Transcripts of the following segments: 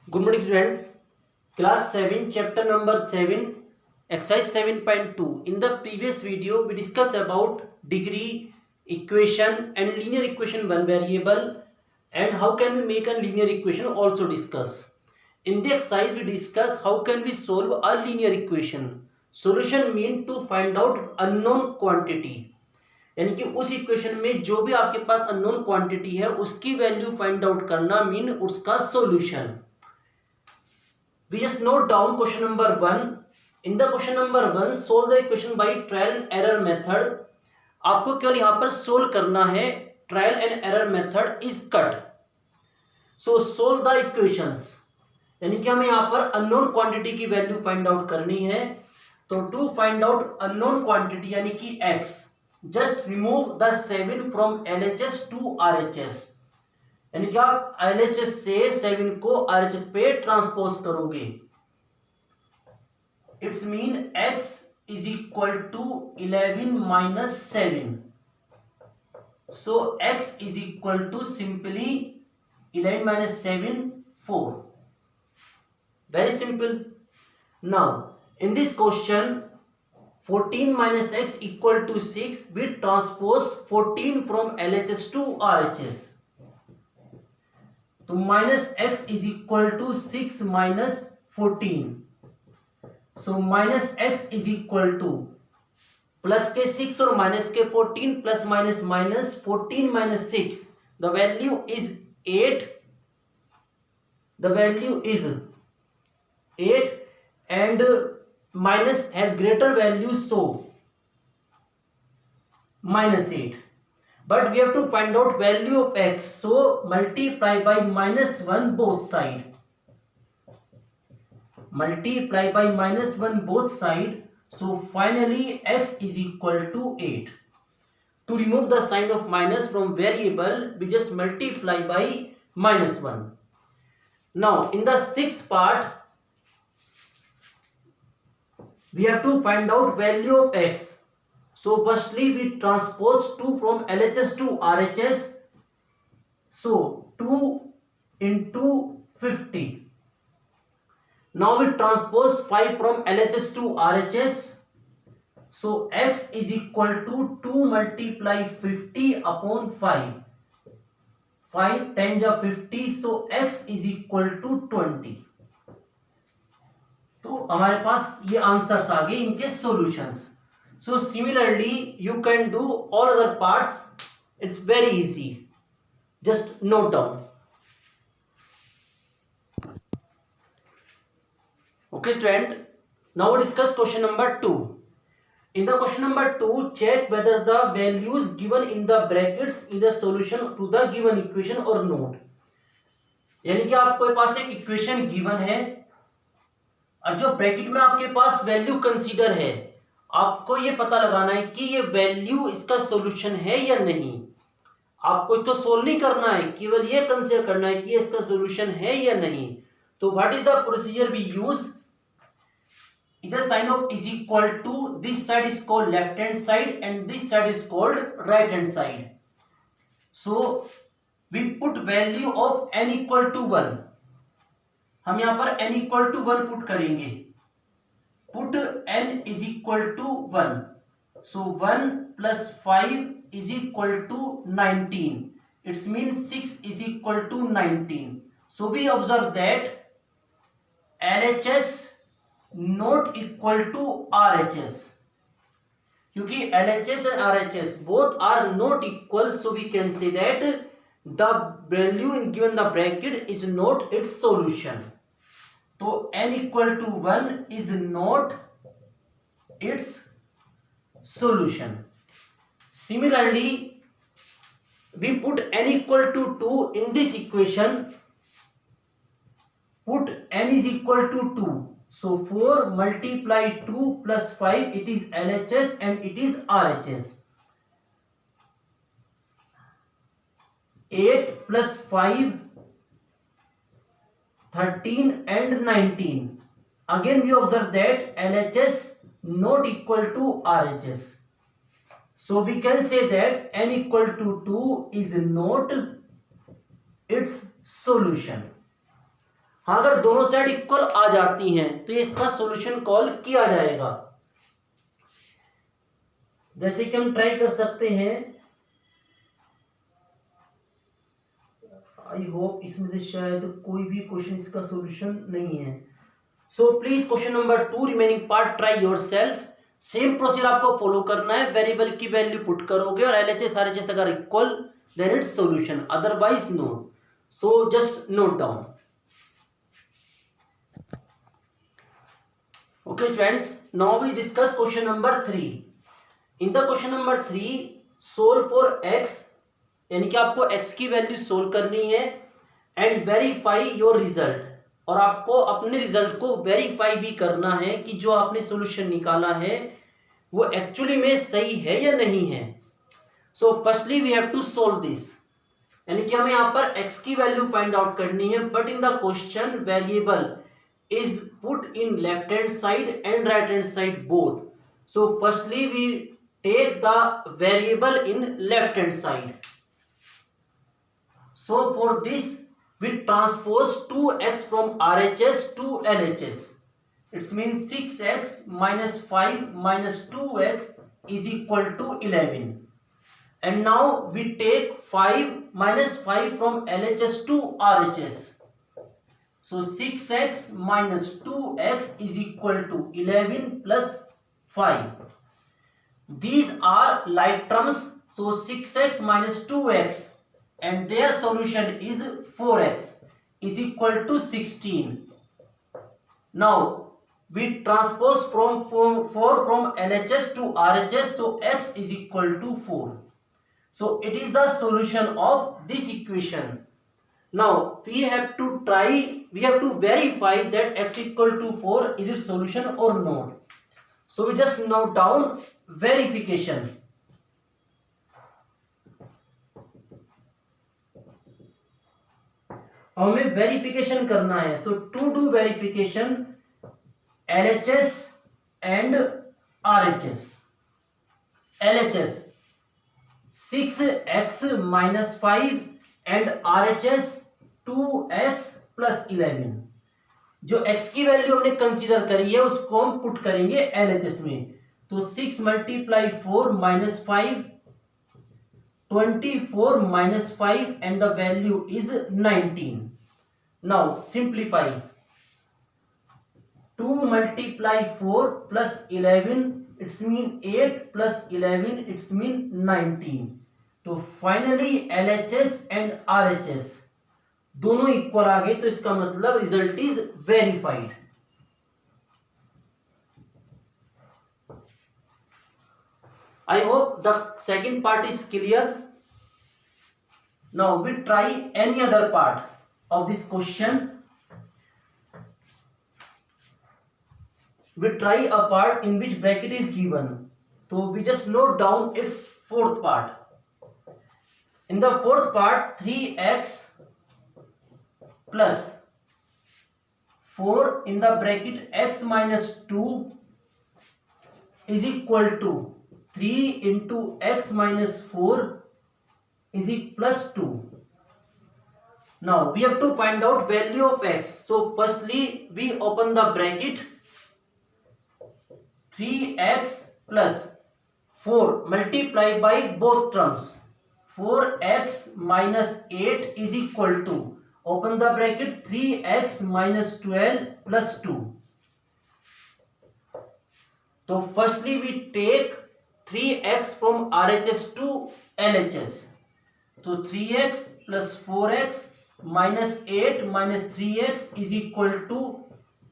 Good morning students. Class 7 chapter number 7 exercise 7.2. In the previous video we discussed about degree equation and linear equation one variable and how can we make a linear equation also discuss. In the exercise we discuss how can we solve a linear equation. Solution mean to find out unknown quantity. यानी कि उस equation में जो भी आपके पास unknown quantity है उसकी value find out करना मीन उसका solution. We just note down question number 1. In the question number 1, solve the equation by trial and error method. आपको केवल यहाँ पर सोल्व करना है. Trial and error method is cut. So solve the equations, यानी कि हमें यहाँ पर अननोन क्वांटिटी की वैल्यू फाइंड आउट करनी है. तो to find out unknown quantity यानी कि x, just remove the 7 from LHS to RHS. यानी कि आप LHS से 7 को RHS पे ट्रांसपोज करोगे. It's mean x is equal to 11 minus 7. So x is equal to simply 11 minus 7 4. Very simple. Now in this question 14 minus x equal to 6, we transpose 14 from LHS to RHS. तो minus X is equal to 6 minus 14. So minus X is equal to plus के 6 और minus के 14 plus minus minus 14 minus 6. The value is 8. The value is 8 and minus has greater value, so minus 8. But we have to find out value of x, so multiply by minus 1 both side. Multiply by minus 1 both side. So finally x is equal to 8. To remove the sign of minus from variable, we just multiply by minus 1. Now in the sixth part, we have to find out value of x. So firstly we transpose 2 from LHS to RHS. So 2 into 50. Now we transpose 5 from LHS to RHS. So x is equal to 2 multiply 50 upon 5. 5 times 50, so x is equal to 20. तो हमारे पास ये answers आ गए इनके solutions. So similarly you can do all other parts. It's very easy. Just note down. Okay student, now we discuss question number 2. In the question number 2, check whether the values given in the brackets is the solution to the given equation or not. यानी कि आपके पास एक equation given है और जो bracket में आपके पास value consider है, आपको ये पता लगाना है कि ये वैल्यू इसका सॉल्यूशन है या नहीं. आपको इसको सोल्व नहीं करना है, केवल ये कंसीडर करना है कि ये इसका सॉल्यूशन है या नहीं. तो what is the procedure we use? इधर sign of is equal to, this side is called left hand side and this side is called right hand side. So we put value of n equal to 1. हम यहां पर n equal to 1 put करेंगे. Put n is equal to 1. So 1 plus 5 is equal to 19. It means 6 is equal to 19. So we observe that LHS not equal to RHS. क्योंकि LHS and RHS both are not equal, so we can say that the value in given the bracket is not its solution. तो n equal to 1 is not its solution. Similarly, we put n equal to 2 in this equation. Put n is equal to 2. So 4 multiply 2 plus 5, it is LHS and it is RHS. 8 plus 5 13 and 19. Again we observe that LHS not equal to RHS. So we can say that n equal to 2 is not its solution. हाँ, अगर दोनों side equal आ जाती हैं तो ये इसका solution call किया जाएगा। जैसे कि हम ट्राई कर सकते हैं, आई होप इसमें से शायद कोई भी क्वेश्चन इसका सॉल्यूशन नहीं है। So please question number 2 remaining part try yourself. Same procedure आपको फॉलो करना है, वेरिएबल की वैल्यू पुट करोगे और एलएचएस आरएचएस अगर equal then it's solution, otherwise no. So just note down. Okay students, now we discuss question number 3. In the question number 3, solve for x, यानी कि आपको x की वैल्यू सोल्व करनी है and verify your result, और आपको अपने result को वेरीफाई भी करना है कि जो आपने सॉल्यूशन निकाला है वो एक्चुअली में सही है या नहीं है। So firstly we have to solve this, यानी कि हमें यहाँ पर x की वैल्यू फाइंड आउट करनी है, but in the question variable is put in left hand side and right hand side both. So firstly we take the variable in left hand side. So for this we transpose 2x from RHS to LHS. It means 6x minus 5 minus 2x is equal to 11. And now we take 5 minus 5 from LHS to RHS. So 6x minus 2x is equal to 11 plus 5. These are like terms. So 6x minus 2x and their solution is 4x is equal to 16. Now we transpose from 4 from LHS to RHS. So x is equal to 4. So it is the solution of this equation. Now we have to verify that x equal to 4 is its solution or not. So we just note down verification. हमें verification करना है, तो to do verification LHS and RHS. LHS 6x minus 5 and RHS 2x plus 11. जो x की value हमने consider करी है उसको हम पुट करेंगे LHS में, तो 6 multiply 4 minus 5 24 minus 5 and the value is 19. Now simplify. 2 multiply 4 plus 11 it's mean 8 plus 11 it's mean 19. तो फाइनली LHS एंड RHS दोनों इक्वल आ गए, तो इसका मतलब result is verified. I hope the second part is clear. Now we try any other part of this question. We try a part in which bracket is given, तो we just note down its fourth part. In the fourth part, 3x plus 4 in the bracket x minus 2 is equal to 3 into x minus 4 is plus 2. Now we have to find out value of x. So firstly we open the bracket. 3x plus 4 multiply by both terms. 4x minus 8 is equal to, open the bracket, 3x minus 12 plus 2. So firstly we take 3x from RHS to LHS. So 3x plus 4x minus 8 minus 3x is equal to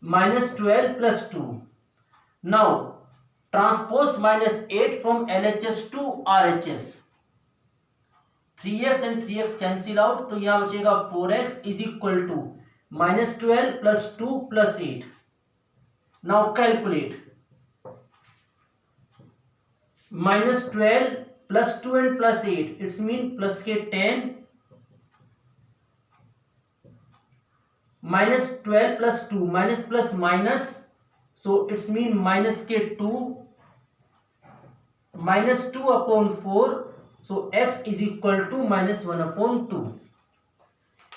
minus 12 plus 2. Now transpose minus 8 from LHS to RHS. 3x and 3x cancel out, तो यहाँ बचेगा 4x is equal to minus 12 plus 2 plus 8. Now calculate. Minus 12 plus 2 and plus 8, it's mean plus के 10 minus 12 plus 2 minus plus minus, so it's mean minus के 2 minus 2 upon 4. So x is equal to minus 1 upon 2.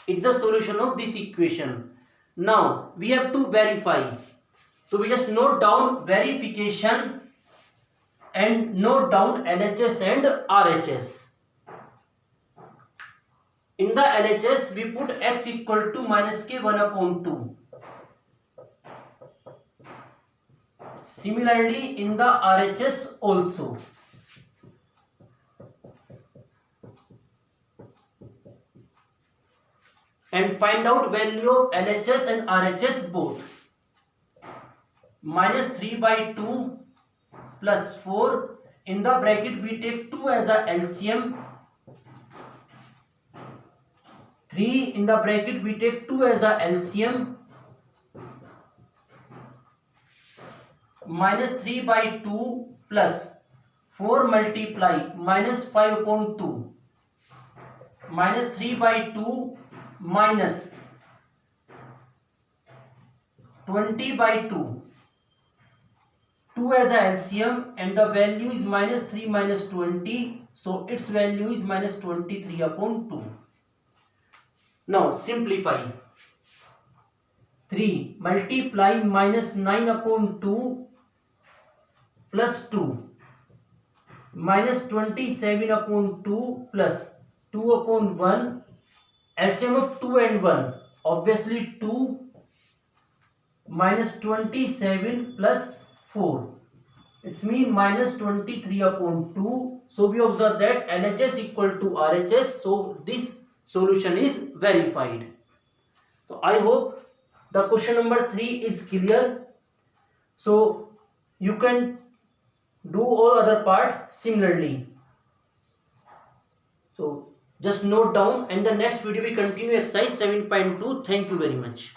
It's the solution of this equation. Now we have to verify. So we just note down verification and note down LHS and RHS. In the LHS we put x equal to minus k 1 upon 2. Similarly in the RHS also. And find out value of LHS and RHS both. Minus 3 by 2 plus 4. In the bracket we take 2 as a LCM. 3 in the bracket we take 2 as a LCM. Minus 3 by 2 plus 4 multiply minus 5 upon 2. Minus 3 by 2 minus 20 by 2. 2 as a LCM and the value is minus 3 minus 20. So its value is minus 23 upon 2. Now simplify. 3 multiply minus 9 upon 2 plus 2 minus 27 upon 2 plus 2 upon 1. LCM of 2 and 1 obviously 2 minus 27 plus 4. It means minus 23 upon 2. So we observe that LHS equal to RHS. So this solution is verified. So I hope the question number 3 is clear. So you can do all other part similarly. So just note down, and the next video we continue exercise 7.2. Thank you very much.